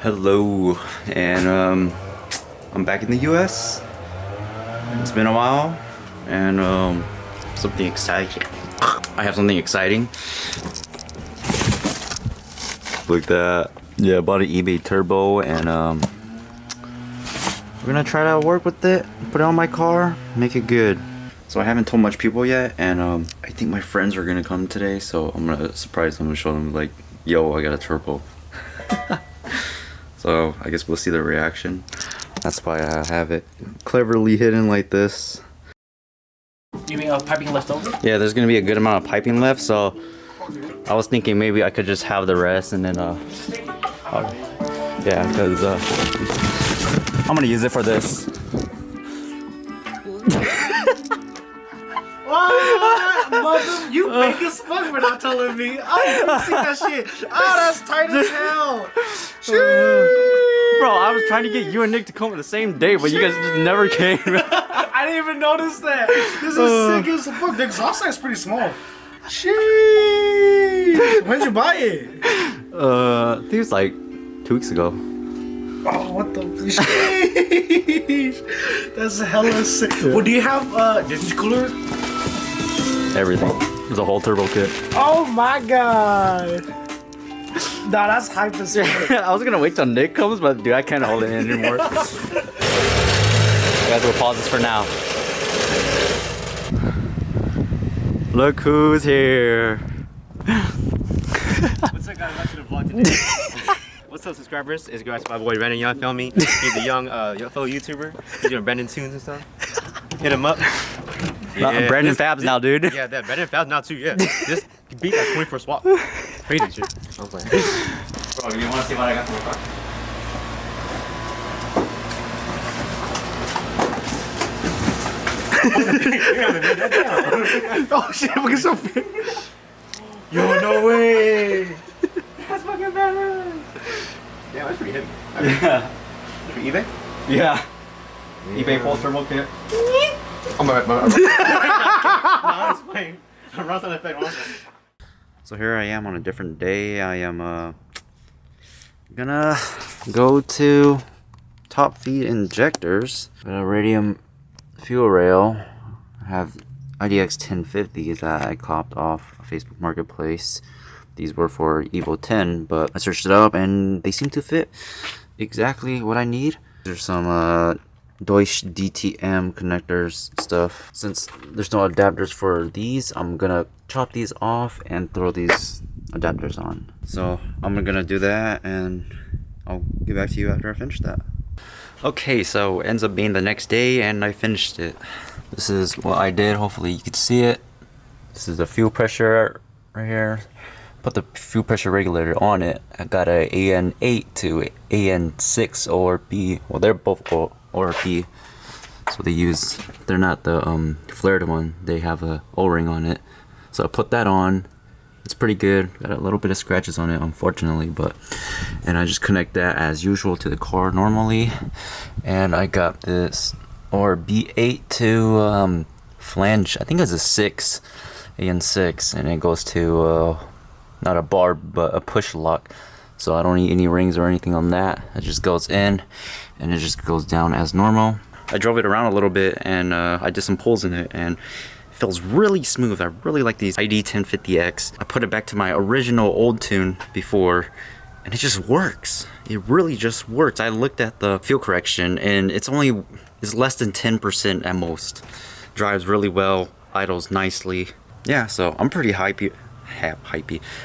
Hello, and I'm back in the US. It's been a while, and something exciting. I have something exciting. Like that. Yeah, I bought an eBay Turbo, and we're gonna try to work with it, put it on my car, make it good. So I haven't told much people yet, and I think my friends are gonna come today, so I'm gonna surprise them and show them like, yo, I got a turbo. So I guess we'll see the reaction. That's why I have it cleverly hidden like this. You mean piping left over? Yeah, there's gonna be a good amount of piping left, so I was thinking maybe I could just have the rest and then yeah, because I'm gonna use it for this. Mother, you fake as fuck for not telling me. I didn't see that shit. Oh, that's tight as hell. Bro, I was trying to get you and Nick to come on the same day, but you guys just never came. I didn't even notice that. This is sick as fuck. The exhaust is pretty small. Sheesh. When'd you buy it? I think it was like 2 weeks ago. Oh, what the sheesh. That's hella sick. Well, do you have did you cooler? Everything. There's a whole turbo kit. Oh my god. Nah, that's hype as fuck. I was gonna wait till Nick comes, but dude, I can't hold it in anymore. I guys will pause this for now. Look who's here. What's up, guys? Welcome to the vlog today. What's up, subscribers? It's guys, my boy Brandon. Y'all feel me? He's a young fellow YouTuber. He's doing Brandon tunes and stuff. Hit him up. Yeah, Brandon Fabs now, dude. Yeah, that Brandon Fabs now too. Yeah, just beat that 24 swap. Crazy shit. I was like, Bro, you wanna see what I got from the car? Oh shit, look at something. yo, no way. That's fucking badass. Yeah, that's pretty heavy. Yeah. For eBay? Yeah. eBay full turbo kit. I'm no, it's fine. Runs on the effect. So here I am on a different day. I am gonna go to Top Feed Injectors. Got a radium fuel rail. I have IDX 1050s that I copped off Facebook Marketplace. These were for Evo 10, but I searched it up and they seem to fit exactly what I need. There's some Deutsch DTM connectors stuff. Since there's no adapters for these, I'm gonna chop these off and throw these adapters on. So I'm gonna do that and I'll get back to you after I finish that. Okay, so it ends up being the next day and I finished it. This is what I did. Hopefully you can see it. This is the fuel pressure right here. Put the fuel pressure regulator on it. I got a AN8 to AN6 ORP. Well, they're both ORP. That's what they use. They're not the flared one. They have a O-ring on it. So I put that on. It's pretty good. Got a little bit of scratches on it, unfortunately, and I just connect that as usual to the car normally. And I got this B8 to flange. I think it's a 6 AN6, and it goes to not a bar but a push lock. So I don't need any rings or anything on that. It just goes in and it just goes down as normal. I drove it around a little bit and I did some pulls in it and it feels really smooth. I really like these ID 1050X. I put it back to my original old tune before and it just works. It really just works. I looked at the fuel correction and it's less than 10% at most. Drives really well, idles nicely. Yeah, so I'm pretty hypey.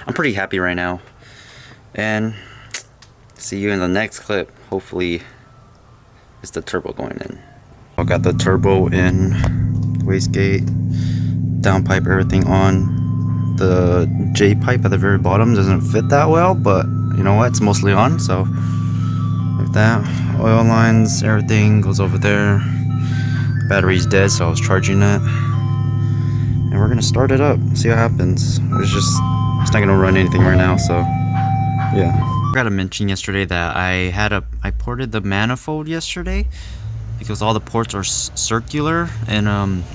I'm pretty happy right now. And see you in the next clip. Hopefully it's the turbo going in. I got the turbo in, wastegate, downpipe, everything on. The J pipe at the very bottom doesn't fit that well, but you know what, it's mostly on, so like that. Oil lines, everything goes over there. Battery's dead, so I was charging it. And we're gonna start it up, see what happens. It's not gonna run anything right now, so yeah. I forgot to mention yesterday that I ported the manifold yesterday because all the ports are circular and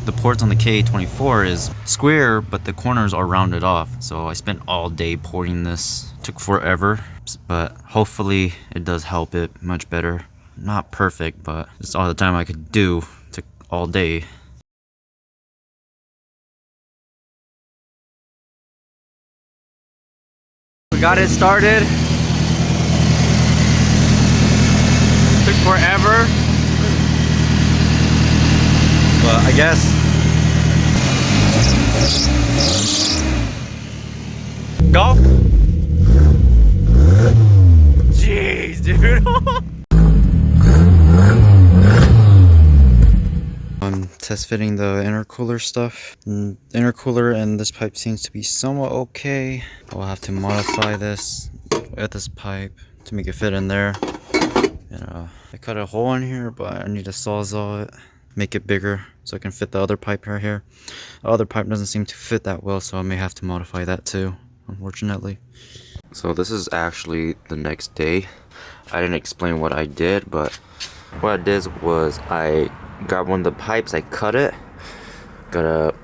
the ports on the KA24 is square, but the corners are rounded off. So I spent all day porting this. Took forever. but hopefully it does help it much better. Not perfect, but it's all the time I could do. Took all day. We got it started. Took forever, but I guess go. Jeez, dude. I'm test fitting the intercooler stuff. The intercooler and this pipe seems to be somewhat okay. I'll have to modify this at this pipe to make it fit in there. And I cut a hole in here, but I need to sawzall it, make it bigger so I can fit the other pipe right here. The other pipe doesn't seem to fit that well, so I may have to modify that too, unfortunately. So this is actually the next day. I didn't explain what I did, but what I did was I got one of the pipes, I cut it, got a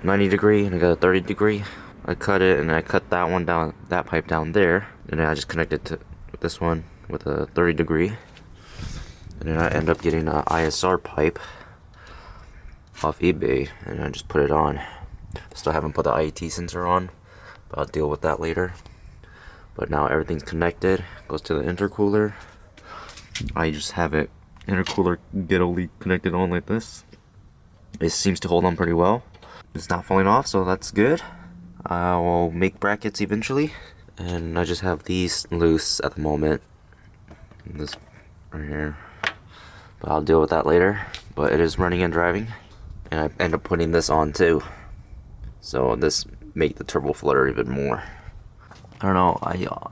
90 degree and I got a 30 degree. I cut it and I cut that one down, that pipe down there, and then I just connected to this one with a 30 degree, and then I end up getting an ISR pipe off eBay and I just put it on. Still haven't put the IET sensor on, but I'll deal with that later. But now everything's connected, goes to the intercooler. I just have it intercooler ghetto-ly connected on like this. It seems to hold on pretty well. It's not falling off, so that's good. I will make brackets eventually, and I just have these loose at the moment. This right here, but I'll deal with that later. But it is running and driving, and I end up putting this on too, so this make the turbo flutter even more. I don't know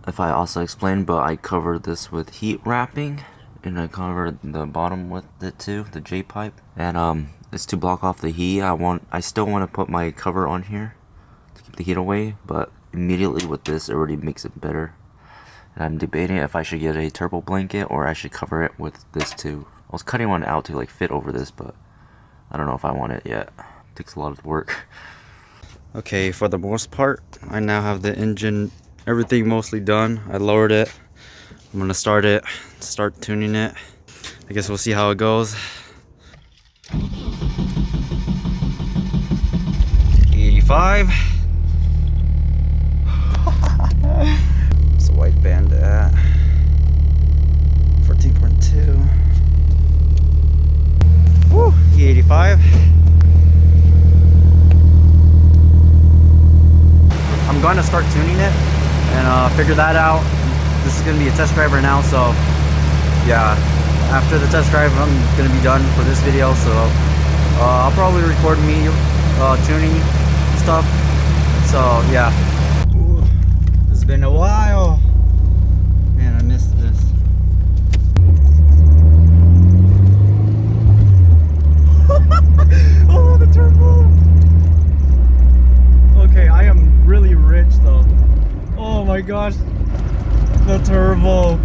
if I also explained, but I covered this with heat wrapping, and I covered the bottom with it too, the J pipe, and it's to block off the heat. I still want to put my cover on here to keep the heat away, but immediately with this it already makes it better. And I'm debating if I should get a turbo blanket or I should cover it with this too. I was cutting one out to like fit over this, but I don't know if I want it yet. It takes a lot of work. Okay, for the most part, I now have the engine, everything mostly done. I lowered it. I'm gonna start tuning it. I guess we'll see how it goes. 85. It's a white band at 14.2. Woo, E85. I'm going to start tuning it and figure that out. This is going to be a test drive right now, so yeah, after the test drive I'm going to be done for this video, so I'll probably record me tuning stuff, so yeah. Ooh, it's been a while. Man, I missed this. Oh, the turbo. Okay, I am really rich though. Oh my gosh, the turbo.